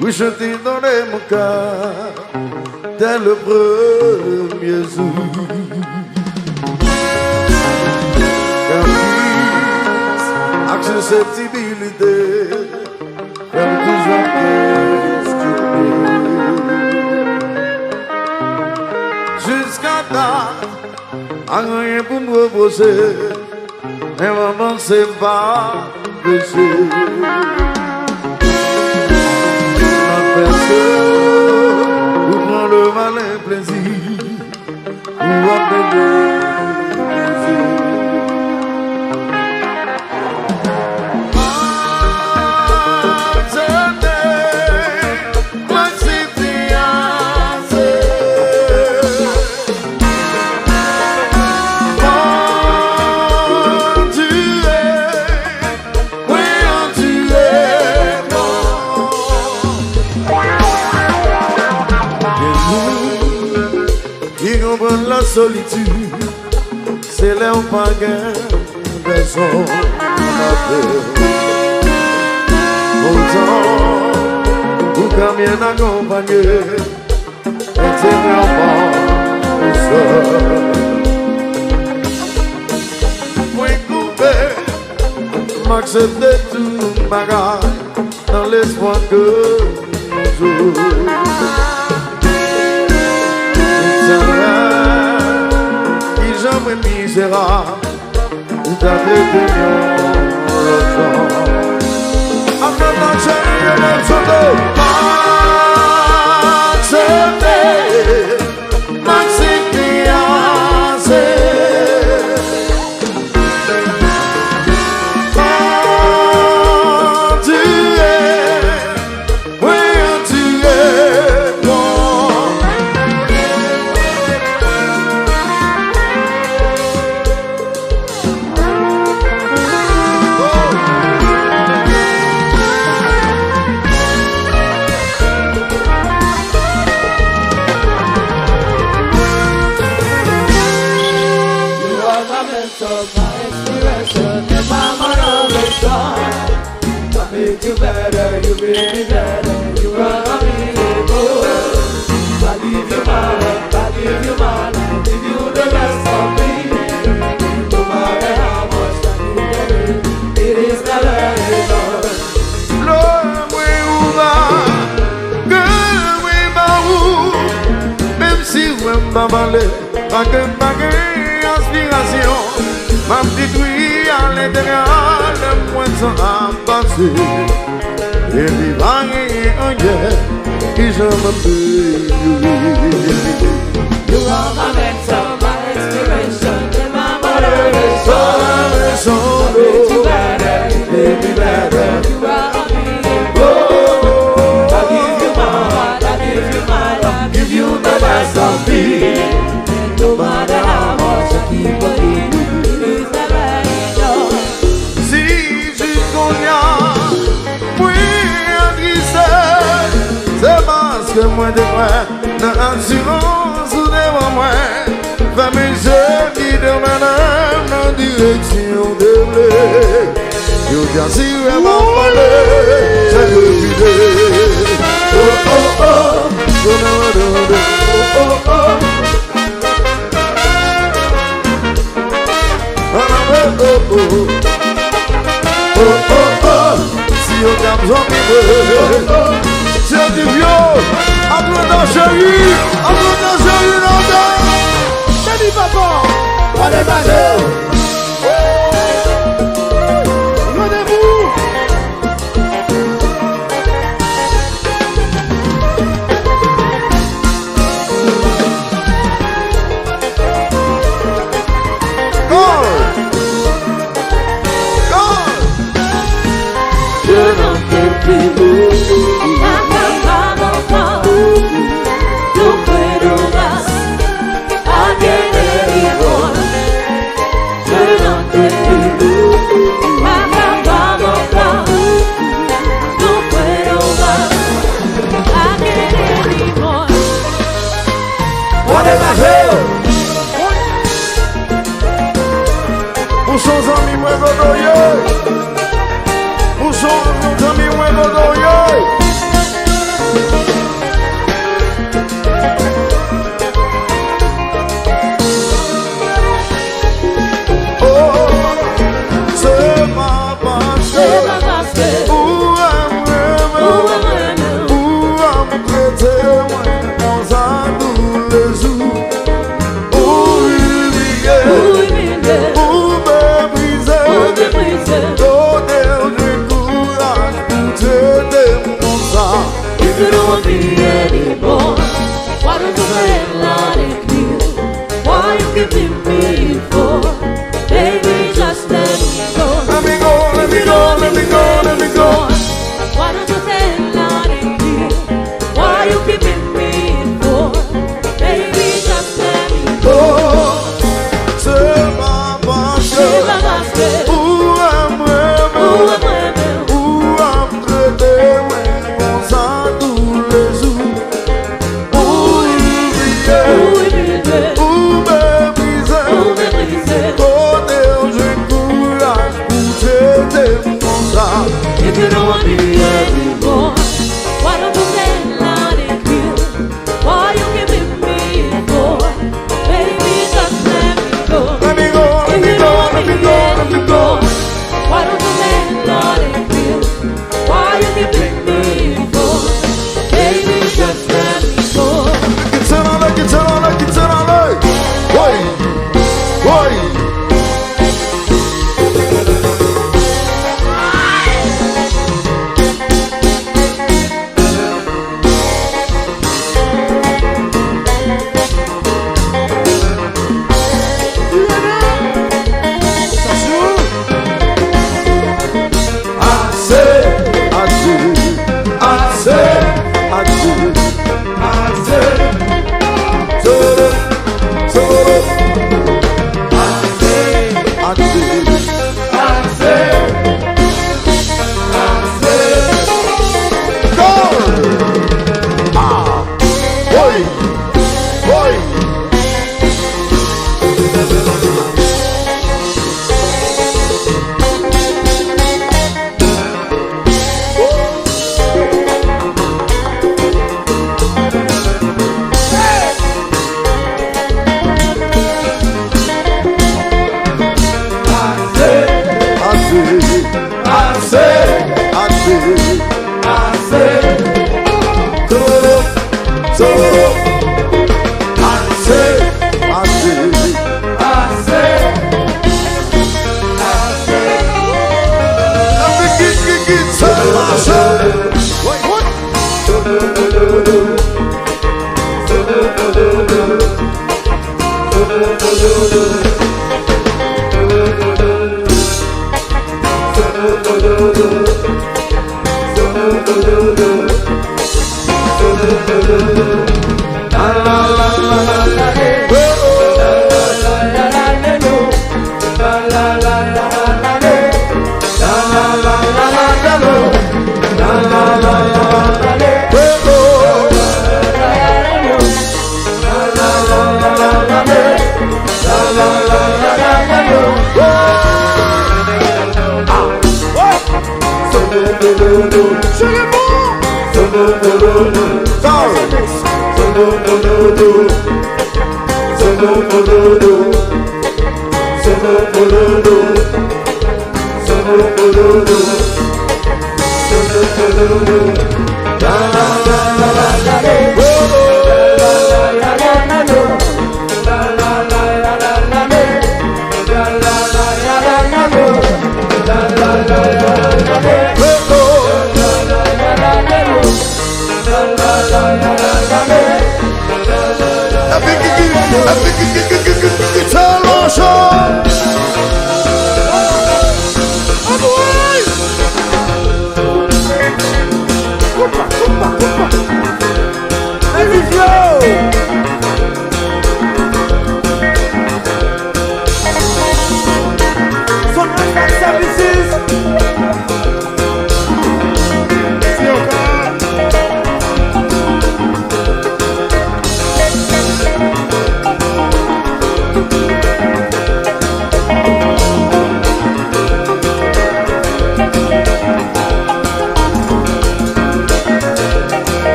Oui, je t'ai donné mon cœur dès le premier jour. Caprice, avec susceptibilité, comme toujours questionné. Jusqu'à temps, à rien pour me reposer, mais maman, c'est pas péché. Où prend le malin plaisir pour appeler la solitude, c'est là où pas gain raison autant pour qu'un bien accompagné intérieurement au sol. Moi coupé, m'accepter tout bagage dans l'espoir que un jour jamais misérable, où t'as traité le temps. Après la chérie, je vais chanter. Maxime Piazé. Tu es, oui, tu es bon. You better, you really better. You are unbelievable. I give you my love, I give you my life, I give you the rest of me. No matter how much I need it is never enough. L'homme oui ou bas, que oui bas ou, même si vous m'en parlez, pas que inspiration, m'a petite oui à l'intérieur, le moins sans passer. Et vivre un guerre qui je me paye. You are my mentor, my inspiration, and my motivation. You better, baby, better. You are unbelievable. I give you my heart, I give you my love, give you the best of me. No matter how much I keep believing, it is never enough. Si jusqu'au c'est parce que moi de moi, dans l'assurance ou devant moi, fais mes yeux qui demandent dans direction de blé. Yo bien si vraiment parlé, c'est le vide. Oh oh oh, oh oh oh. Oh oh oh, si on a besoin de c'est du vieux, applaudissez chérie, London. Salut papa, pas de bateau. Rendez-vous. Je n'en peux plus. Pour son ami, moi,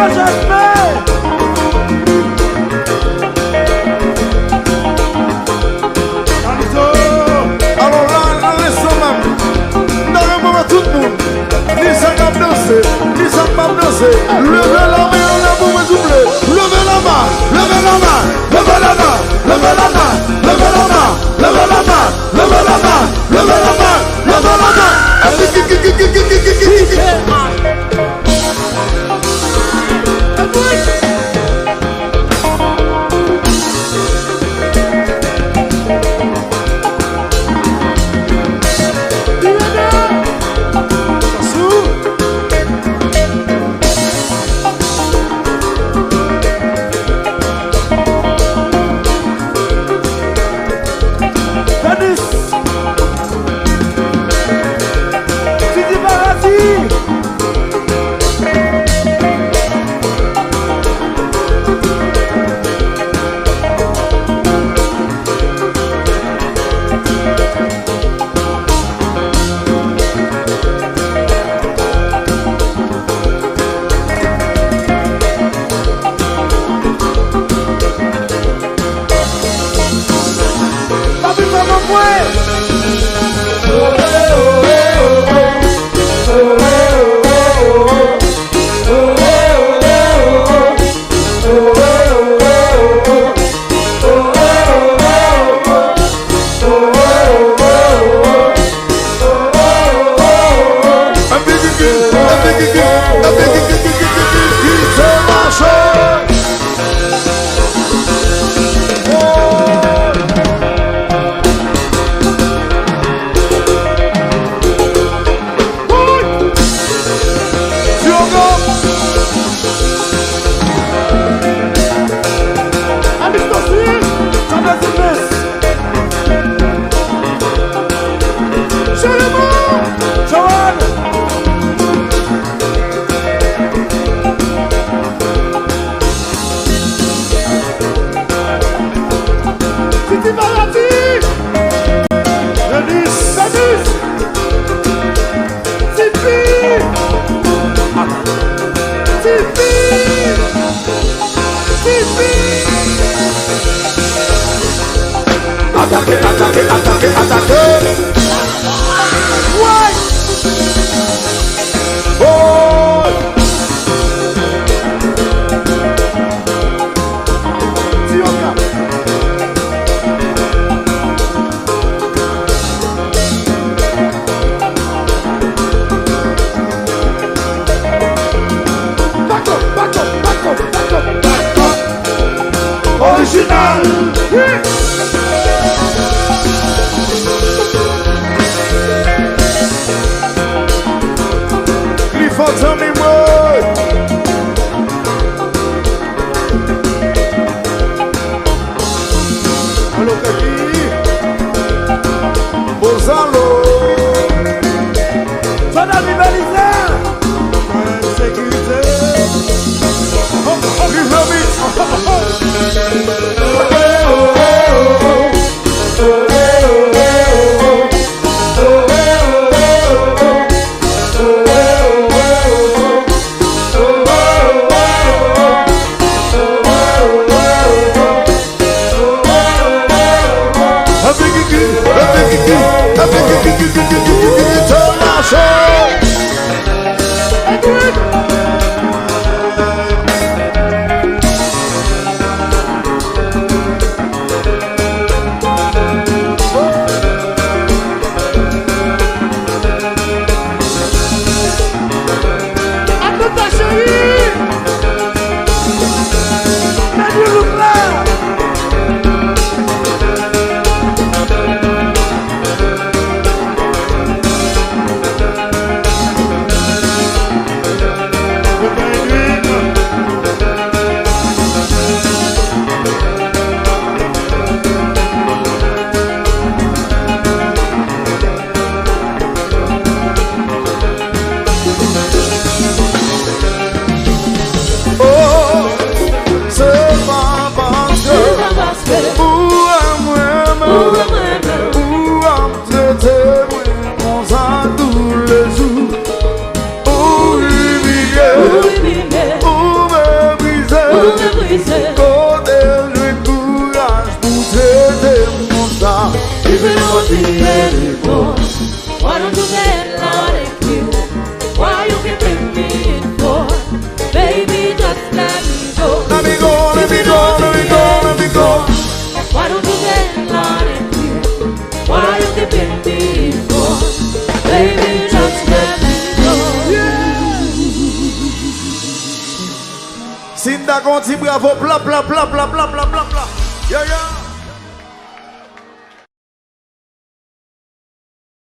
Alors là, laissez même. Dans le moment, tout le monde. Ni ça va danser, ni ça va danser. Levez la main, là, vous me soufflez. Levez la main, levez la main, levez la main, levez la main, levez la main, levez la main, levez la main, levez la main, levez la main. if you don't see anymore, why don't you get loud and cute? Why you keep bringing me in for? Baby, just let me go. Let me go, let me go, let me go, let me go. Why don't you get loud and cute? Why you keep bringing me in for? Baby, just let me go. Sinda Conti, bravo, bla bla bla bla bla bla bla bla. Yeah, yeah.